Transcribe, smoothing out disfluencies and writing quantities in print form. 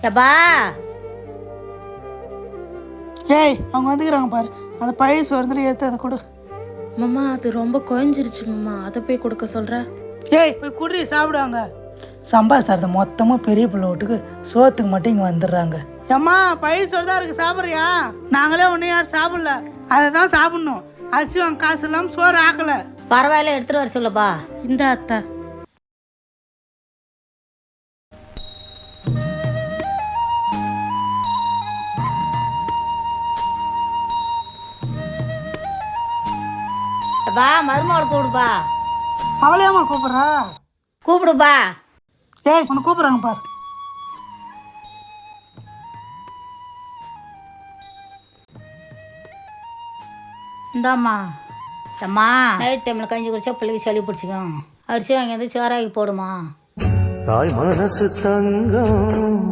எப்பா ஏய் அவங்க வந்துக்கிறாங்க பாரு. அந்த பழைய சோறுல எடுத்து அதை கொடு. மாமா அது ரொம்ப குழஞ்சிருச்சு மாமா, அதை போய் கொடுக்க சொல்ற. ஏய் போய் குடி சாப்பிடுவாங்க. சம்பாதிச்சாரத மொத்தமாக பெரிய பிள்ளை வீட்டுக்கு சோத்துக்கு மட்டும் இங்கே வந்துடுறாங்க. ஏம்மா பழைய சோறு தான் இருக்குது, சாப்பிட்றியா? நாங்களே ஒன்றும் யாரும் சாப்பிடல, அதை தான் சாப்பிட்ணும். அரிசி வாங்க காசு இல்லாமல் சோறு ஆக்கலை. பரவாயில்ல, எடுத்துட்டு வர சொல்லுப்பா. இந்த அத்தை எப்பா மருமகளை கூப்பிடுப்பா. அவளையாம்மா கூப்பிட்றா? கூப்பிடுப்பா. ஏய் உன்னை கூப்பிட்றாங்க பாரு. இந்தாம்மா. அம்மா நைட் டைமில் கஞ்சி குடிச்சா பிள்ளைக்கு சளி பிடிச்சிக்கும். அரிசி வாங்கி வந்து சோறாக்கி போடுமா. தாய் மனசு தங்கம்